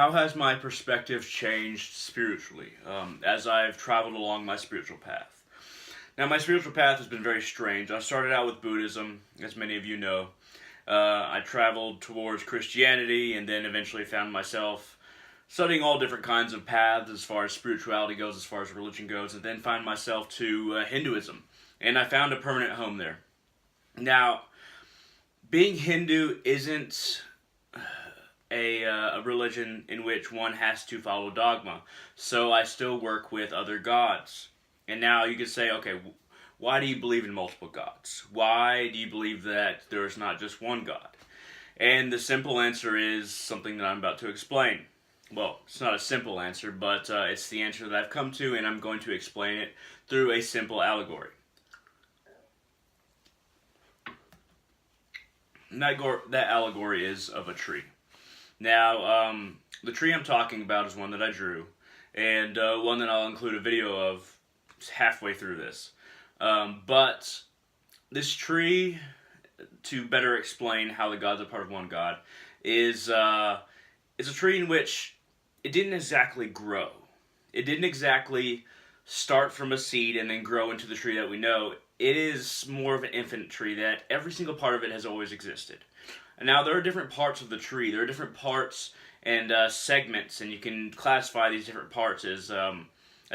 How has my perspective changed spiritually as I've traveled along my spiritual path? Now, my spiritual path has been very strange. I started out with Buddhism, as many of you know. I traveled towards Christianity and then eventually found myself studying all different kinds of paths as far as spirituality goes, as far as religion goes, and then find myself to Hinduism. And I found a permanent home there. Now, being Hindu isn't a religion in which one has to follow dogma. So I still work with other gods. And now you could say, okay, why do you believe in multiple gods? Why do you believe that there's not just one God? And the simple answer is something that I'm about to explain. Well, it's not a simple answer, but it's the answer that I've come to, and I'm going to explain it through a simple allegory. And that allegory is of a tree. Now, the tree I'm talking about is one that I drew, and one that I'll include a video of halfway through this. But this tree, to better explain how the gods are part of one God, is a tree in which it didn't exactly grow. It didn't exactly start from a seed and then grow into the tree that we know. It is more of an infant tree that every single part of it has always existed. And now there are different parts of the tree. There are different parts and segments, and you can classify these different parts as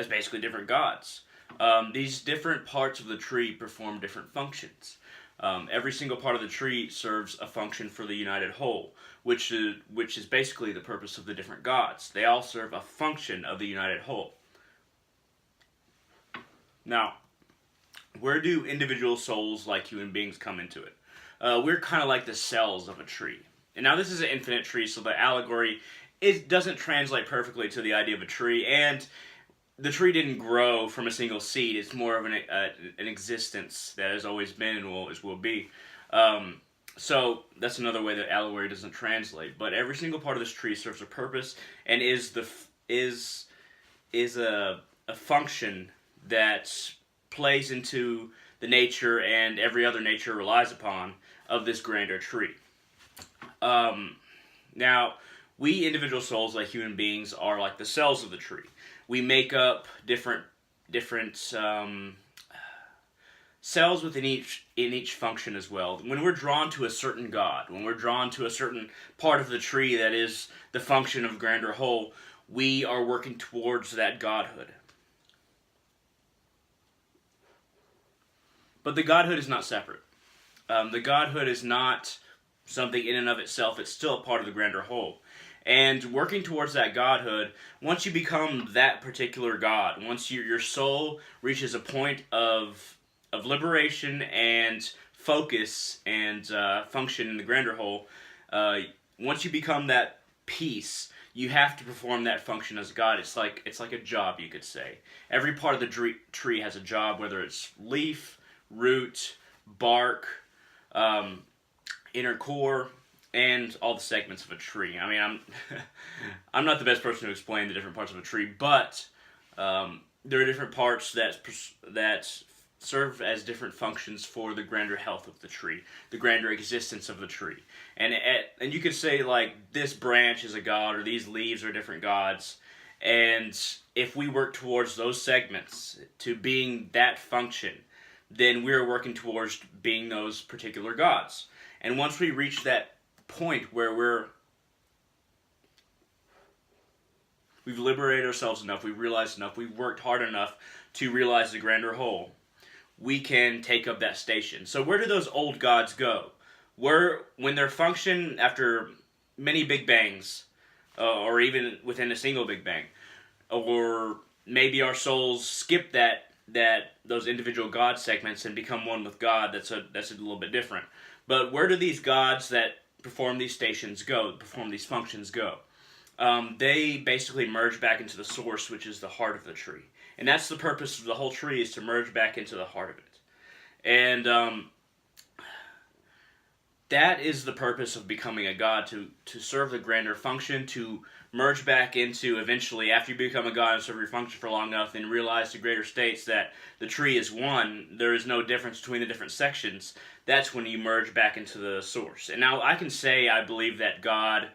basically different gods. These different parts of the tree perform different functions. Every single part of the tree serves a function for the united whole, which is basically the purpose of the different gods. They all serve a function of the united whole. Now, where do individual souls like human beings come into it? We're kind of like the cells of a tree. And now this is an infinite tree, so the allegory doesn't translate perfectly to the idea of a tree, and the tree didn't grow from a single seed. It's more of an existence that has always been and will be. So that's another way that allegory doesn't translate. But every single part of this tree serves a purpose and is a function that plays into the nature and every other nature relies upon of this grander tree. Now, we individual souls, like human beings, are like the cells of the tree. We make up different cells within each function as well. When we're drawn to a certain god, when we're drawn to a certain part of the tree that is the function of grander whole, we are working towards that godhood. But the godhood is not separate. The godhood is not something in and of itself. It's still a part of the grander whole. And working towards that godhood, once you become that particular god, once your soul reaches a point of liberation and focus and function in the grander whole, once you become that peace, you have to perform that function as God. It's like a job, you could say. Every part of the tree has a job, whether it's leaf, root, bark, inner core, and all the segments of a tree. I mean, I'm not the best person to explain the different parts of a tree, but there are different parts that serve as different functions for the grander health of the tree, the grander existence of the tree. And you could say, like, this branch is a god, or these leaves are different gods. And if we work towards those segments to being that function, then we're working towards being those particular gods. And once we reach that point where we've liberated ourselves enough, we've realized enough, we've worked hard enough to realize the grander whole, we can take up that station. So where do those old gods go? When their function after many Big Bangs, or even within a single Big Bang, or maybe our souls skip those individual god segments and become one with God, that's a little bit different. But where do these gods that perform these functions go? They basically merge back into the source, which is the heart of the tree. And that's the purpose of the whole tree, is to merge back into the heart of it. And that is the purpose of becoming a god, to serve the grander function, to merge back into, eventually, after you become a god and serve your function for long enough, and realize the greater states that the tree is one, there is no difference between the different sections. That's when you merge back into the source. And now I can say I believe that God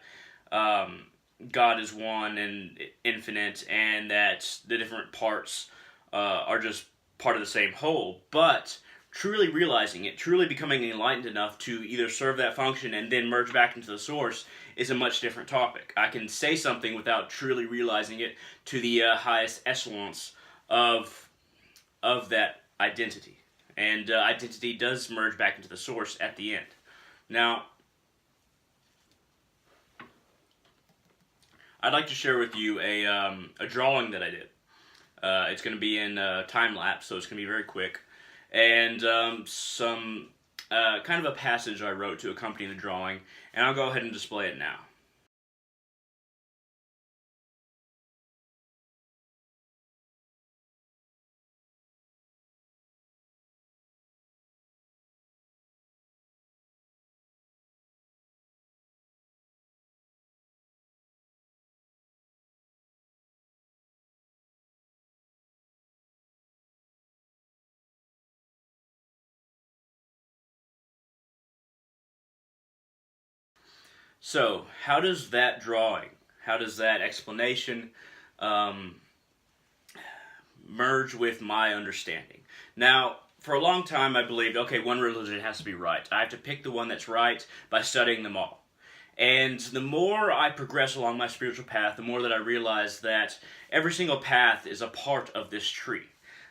God is one and infinite, and that the different parts are just part of the same whole. But truly realizing it, truly becoming enlightened enough to either serve that function and then merge back into the source is a much different topic. I can say something without truly realizing it to the highest echelons of that identity. And identity does merge back into the source at the end. Now, I'd like to share with you a drawing that I did. It's going to be in time lapse, so it's going to be very quick. And some kind of a passage I wrote to accompany the drawing, and I'll go ahead and display it now. So, how does that drawing, how does that explanation um, merge with my understanding? Now, for a long time, I believed, okay, one religion has to be right. I have to pick the one that's right by studying them all. And the more I progress along my spiritual path, the more that I realize that every single path is a part of this tree.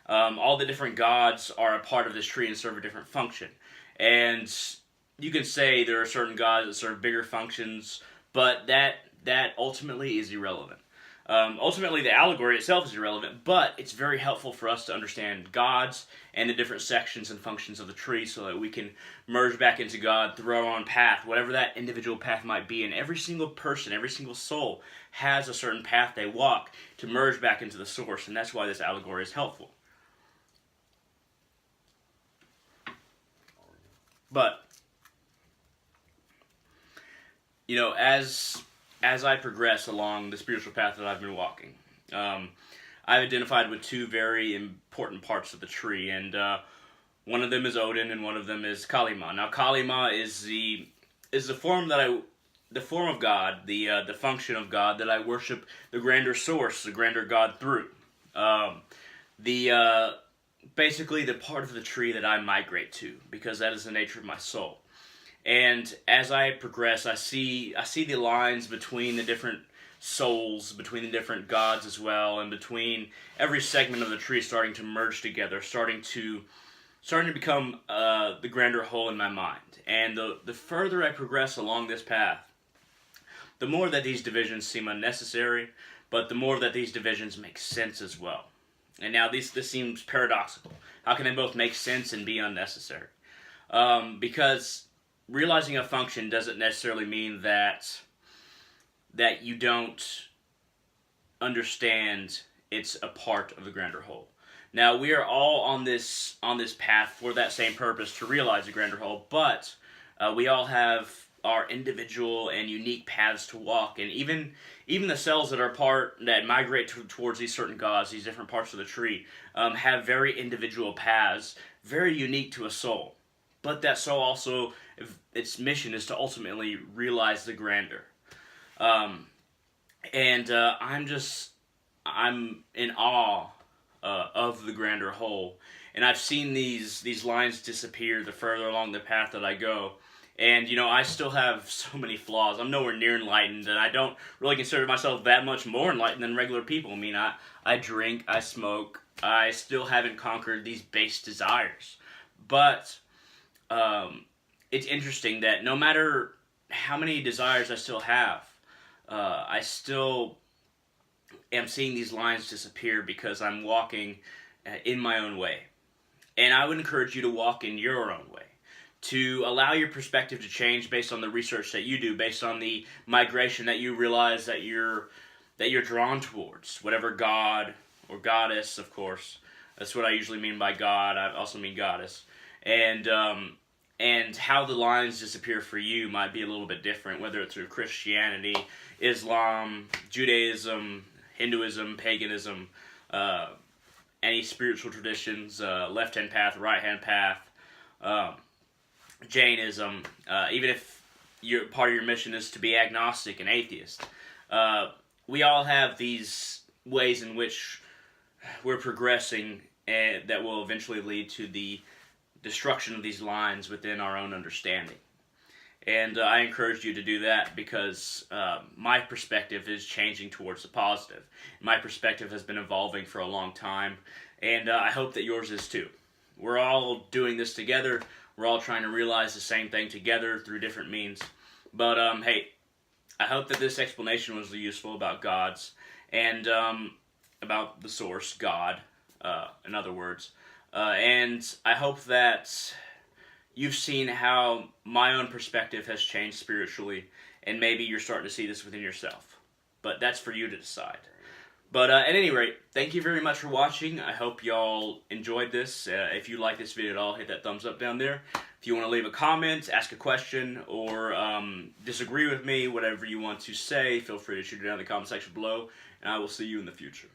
All the different gods are a part of this tree and serve a different function. And you can say there are certain gods that serve bigger functions, but that ultimately is irrelevant. Ultimately, the allegory itself is irrelevant, but it's very helpful for us to understand gods and the different sections and functions of the tree so that we can merge back into God through our own path, whatever that individual path might be. And every single person, every single soul has a certain path they walk to merge back into the source, and that's why this allegory is helpful. But you know, as I progress along the spiritual path that I've been walking, I've identified with two very important parts of the tree, and one of them is Odin, and one of them is Kalima. Now, Kalima is the form the form of God, the function of God that I worship the grander source, the grander God through. The basically the part of the tree that I migrate to, because that is the nature of my soul. And as I progress, I see the lines between the different souls, between the different gods as well, and between every segment of the tree starting to merge together, starting to become the grander whole in my mind. And the further I progress along this path, the more that these divisions seem unnecessary, but the more that these divisions make sense as well. And now this seems paradoxical. How can they both make sense and be unnecessary? Because realizing a function doesn't necessarily mean that you don't understand it's a part of the grander whole. Now, we are all on this path for that same purpose, to realize the grander whole, but we all have our individual and unique paths to walk, and even the cells that migrate towards these certain gods, these different parts of the tree, have very individual paths, very unique to a soul. But that soul also, its mission is to ultimately realize the grander. I'm in awe of the grander whole, and I've seen these lines disappear the further along the path that I go. And, you know, I still have so many flaws. I'm nowhere near enlightened, and I don't really consider myself that much more enlightened than regular people. I mean, I drink, I smoke, I still haven't conquered these base desires. But it's interesting that no matter how many desires I still have, I still am seeing these lines disappear because I'm walking in my own way. And I would encourage you to walk in your own way, to allow your perspective to change based on the research that you do, based on the migration that you realize that you're drawn towards, whatever god or goddess, of course. That's what I usually mean by God. I also mean goddess. And how the lines disappear for you might be a little bit different, whether it's through Christianity, Islam, Judaism, Hinduism, paganism, any spiritual traditions, left-hand path, right-hand path, Jainism, even if part of your mission is to be agnostic and atheist. We all have these ways in which we're progressing, and that will eventually lead to the destruction of these lines within our own understanding. And I encourage you to do that because my perspective is changing towards the positive. My perspective has been evolving for a long time, and I hope that yours is too. We're all doing this together. We're all trying to realize the same thing together through different means. But hey, I hope that this explanation was useful about God's and about the source, God, in other words. And I hope that you've seen how my own perspective has changed spiritually, and maybe you're starting to see this within yourself. But that's for you to decide. But at any rate, thank you very much for watching. I hope y'all enjoyed this. If you like this video at all, hit that thumbs up down there. If you want to leave a comment, ask a question, or disagree with me, whatever you want to say, feel free to shoot it down in the comment section below, and I will see you in the future.